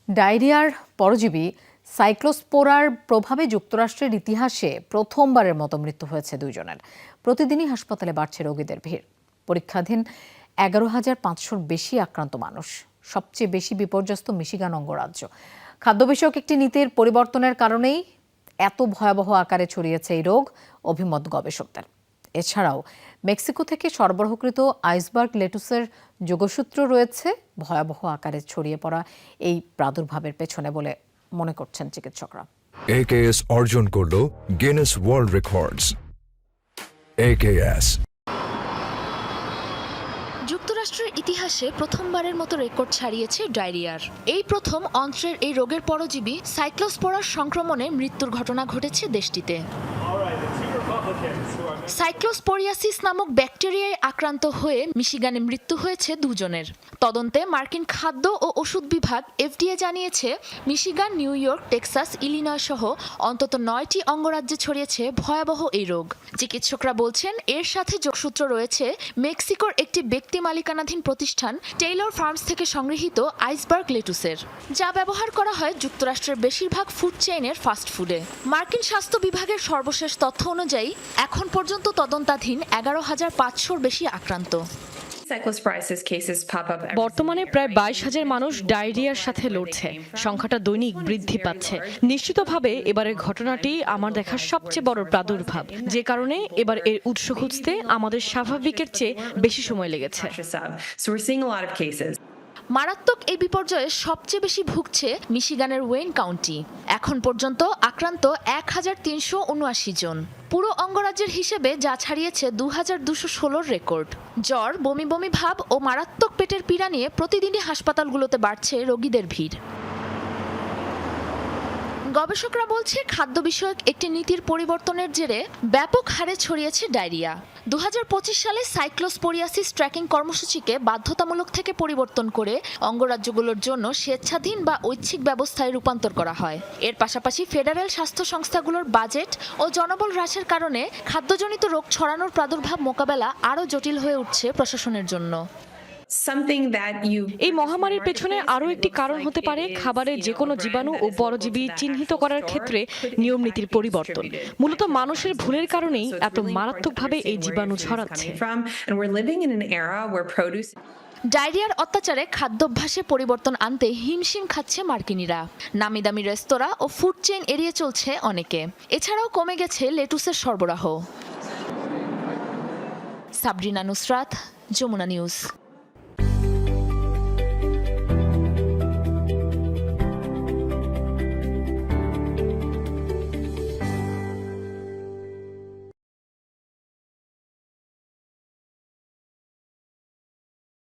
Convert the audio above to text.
ডায়রিয়ার পরজীবী সাইক্লোস্পোরার প্রভাবে যুক্তরাষ্ট্রের ইতিহাসে প্রথমবারের মতো মৃত্যু হয়েছে 2 জনের। প্রতিদিনই হাসপাতালে বাড়ছে রোগীদের ভিড়। পরীক্ষাধীন 11,500-র বেশি আক্রান্ত মানুষ। সবচেয়ে বেশি বিপর্যস্ত মিশিগান অঙ্গরাজ্য। খাদ্য বিষয়ক একটি নীতির পরিবর্তনের কারণেই এত ভয়াবহ আকারে ছড়িয়েছে এই রোগ, অভিমত গবেষকদের। এছাড়াও মেক্সিকো থেকে সরবরাহকৃত আইসবার্গ লেটুসের যোগসূত্র রয়েছে ভয়াবহ আকারে ছড়িয়ে পড়া এই প্রাদুর্ভাবের পেছনে বলে মনে করছেন চিকিৎসকরা। AKS অর্জন করল গিনেস ওয়ার্ল্ড রেকর্ডস। AKS যুক্তরাষ্ট্রের ইতিহাসে প্রথমবারের মতো রেকর্ড ছাড়িয়েছে ডায়রিয়ার। এই প্রথম অন্ত্রের এই রোগের পরজীবী সাইক্লোস্পোরার সংক্রমণে মৃত্যুর ঘটনা ঘটেছে দেশটিতে। সাইক্লোস্পোরিয়াসিস নামক ব্যাকটেরিয়ায় আক্রান্ত হয়ে মিশিগানে মৃত্যু হয়েছে 2 জনের। তদন্তে মার্কিন খাদ্য ও ওষুধ বিভাগ FDA জানিয়েছে Michigan, new York, Texas, Illinois সহ অন্তত 9টি অঙ্গরাজ্যে ছড়িয়েছে ভয়াবহ এই রোগ। চিকিৎসকরা বলছেন এর সাথে যোগসূত্র রয়েছে মেক্সিকোর একটি ব্যক্তি মালিকানাধীন প্রতিষ্ঠান টেইলর ফার্মস থেকে সংগৃহীত আইসবার্গ লেটুসের, যা ব্যবহার করা হয় যুক্তরাষ্ট্রের বেশিরভাগ ফুড চেইনের ফাস্ট ফুডে। মার্কিন স্বাস্থ্য বিভাগের সর্বশেষ তথ্য অনুযায়ী এখন পর্যন্ত তদন্তাধীন 11,500-র বেশি আক্রান্ত। বর্তমানে প্রায় 22,000 মানুষ ডায়রিয়ার সাথে লড়ছে। সংখ্যাটা দৈনিক বৃদ্ধি পাচ্ছে। নিশ্চিতভাবে এবারের ঘটনাটি আমার দেখা সবচেয়ে বড় প্রাদুর্ভাব, যে কারণে এবার এর উৎস খুঁজতে আমাদের স্বাভাবিকের চেয়ে বেশি সময় লেগেছে। মারাত্মক এই বিপর্যয়ে সবচেয়ে বেশি ভুগছে মিশিগানের ওয়েন কাউন্টি। এখন পর্যন্ত আক্রান্ত 1,379 জন। পুরো অঙ্গরাজ্যের হিসেবে যা ছাড়িয়েছে 2,216-র রেকর্ড। জ্বর, বমি বমি ভাব ও মারাত্মক পেটের পীড়া নিয়ে প্রতিদিনই হাসপাতালগুলোতে বাড়ছে রোগীদের ভিড়। গবেষকরা বলছে খাদ্য বিষয়ক একটি নীতির পরিবর্তনের জেরে ব্যাপক হারে ছড়িয়েছে ডায়রিয়া। 2025 সালে সাইক্লোস্পোরিয়াসিস ট্র্যাকিং কর্মসূচিকে বাধ্যতামূলক থেকে পরিবর্তন করে অঙ্গরাজ্যগুলোর জন্য স্বেচ্ছাধীন বা ঐচ্ছিক ব্যবস্থায় রূপান্তর করা হয়। এর পাশাপাশি ফেডারেল স্বাস্থ্য সংস্থাগুলোর বাজেট ও জনবল হ্রাসের কারণে খাদ্যজনিত রোগ ছড়ানোর প্রাদুর্ভাব মোকাবেলা আরও জটিল হয়ে উঠছে প্রশাসনের জন্য। এই মহামারীর পেছনে আরও একটি কারণ হতে পারে খাবারে যে কোনো জীবাণু ও পরজীবী চিহ্নিত করার ক্ষেত্রে নিয়ম নীতির পরিবর্তন। মূলত মানুষের ভুলের কারণেই এত মারাত্মকভাবে এই জীবাণু ছড়াচ্ছে। ডায়রিয়ার অত্যাচারে খাদ্যাভ্যাসে পরিবর্তন আনতে হিমশিম খাচ্ছে মার্কিনিরা। নামি দামি রেস্তোরাঁ ও ফুড চেইন এড়িয়ে চলছে অনেকে। এছাড়াও কমে গেছে লেটুসের সরবরাহ। সাবরিনা নুসরাত, যমুনা নিউজ।